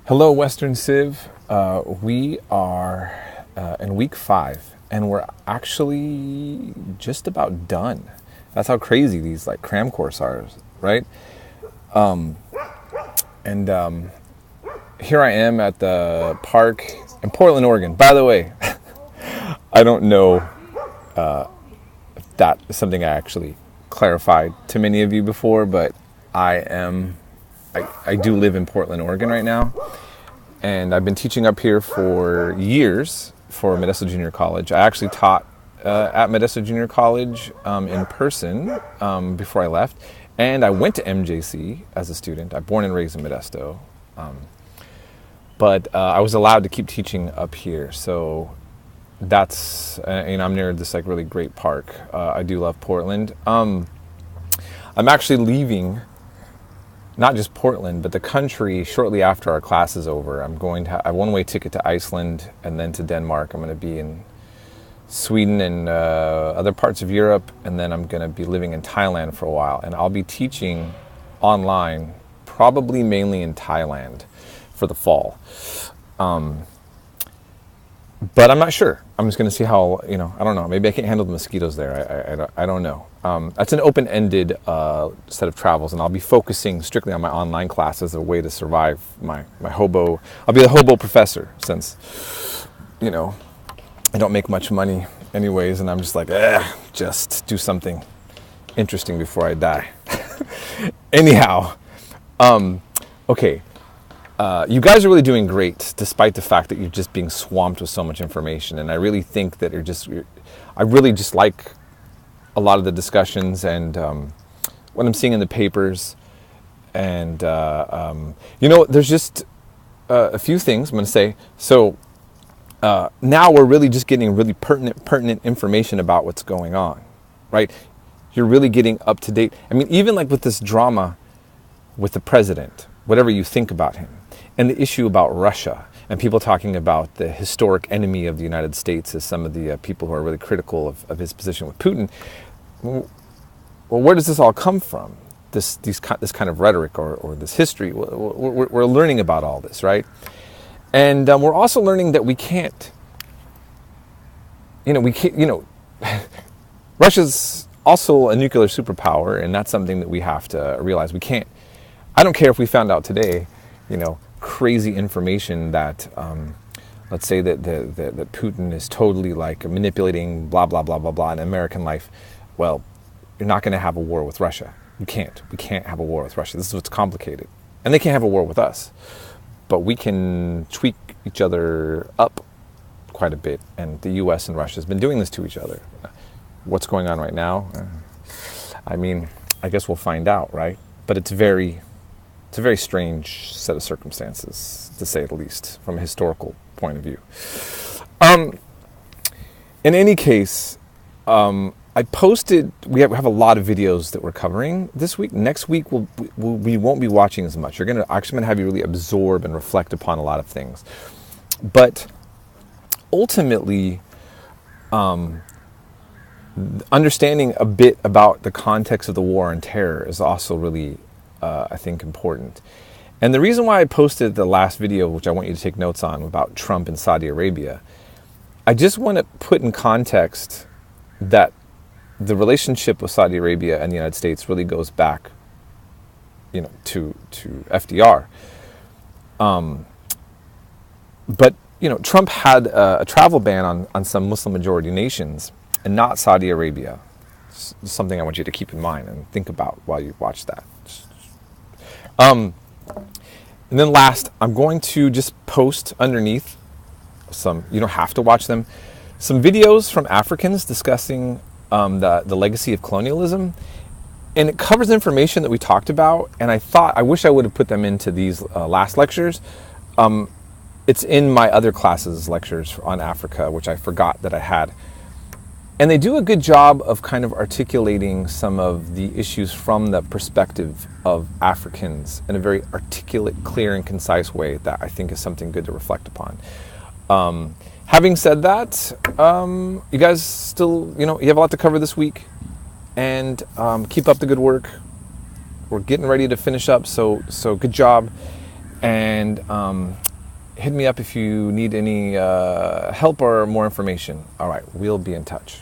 Hello, Western Civ. We are in week 5, and we're actually just about done. That's how crazy these cram course are, right? And here I am at the park in Portland, Oregon. By the way, I don't know if that is something I actually clarified to many of you before, but I do live in Portland, Oregon right now, and I've been teaching up here for years for Modesto Junior College. I actually taught at Modesto Junior College in person before I left, and I went to MJC as a student. I'm born and raised in Modesto, but I was allowed to keep teaching up here, so that's, I'm near this really great park. I do love Portland. I'm actually leaving not just Portland, but the country shortly after our class is over. I'm going to have a one-way ticket to Iceland and then to Denmark. I'm going to be in Sweden and other parts of Europe, and then I'm going to be living in Thailand for a while. And I'll be teaching online, probably mainly in Thailand for the fall. But I'm not sure. I'm just going to see how, I don't know. Maybe I can't handle the mosquitoes there. I don't know. That's an open-ended set of travels, and I'll be focusing strictly on my online class as a way to survive my hobo. I'll be the hobo professor since, I don't make much money anyways, and I'm just just do something interesting before I die. Anyhow, okay. You guys are really doing great, despite the fact that you're just being swamped with so much information. And I really think that I really just like a lot of the discussions and what I'm seeing in the papers. And, there's just a few things I'm going to say. So now we're really just getting really pertinent information about what's going on, right? You're really getting up to date. I mean, even with this drama with the president, whatever you think about him, and the issue about Russia, and people talking about the historic enemy of the United States as some of the people who are really critical of his position with Putin. Well, where does this all come from? This kind of rhetoric or this history. We're learning about all this, right? And we're also learning that we can't. Russia's also a nuclear superpower, and that's something that we have to realize. We can't. I don't care if we found out today, crazy information that, let's say that Putin is totally manipulating blah, blah, blah, blah, blah in American life. Well, you're not going to have a war with Russia. You can't. We can't have a war with Russia. This is what's complicated. And they can't have a war with us. But we can tweak each other up quite a bit. And the U.S. and Russia has been doing this to each other. What's going on right now? I guess we'll find out, right? But it's a very strange set of circumstances, to say the least, from a historical point of view. In any case, I posted. We have a lot of videos that we're covering this week. Next week, we won't be watching as much. I'm actually going to have you really absorb and reflect upon a lot of things. But ultimately, understanding a bit about the context of the war on terror is also really I think important. And the reason why I posted the last video, which I want you to take notes on, about Trump and Saudi Arabia, I just want to put in context that the relationship with Saudi Arabia and the United States really goes back, to FDR. But Trump had a travel ban on some Muslim majority nations, and not Saudi Arabia. It's something I want you to keep in mind and think about while you watch that. And then last, I'm going to just post underneath some, you don't have to watch them, some videos from Africans discussing the legacy of colonialism. And it covers information that we talked about. And I wish I would have put them into these last lectures. It's in my other classes' lectures on Africa, which I forgot that I had. And they do a good job of kind of articulating some of the issues from the perspective of Africans in a very articulate, clear, and concise way that I think is something good to reflect upon. Having said that, you guys still, you have a lot to cover this week, and keep up the good work. We're getting ready to finish up, so good job. And hit me up if you need any help or more information. All right, we'll be in touch.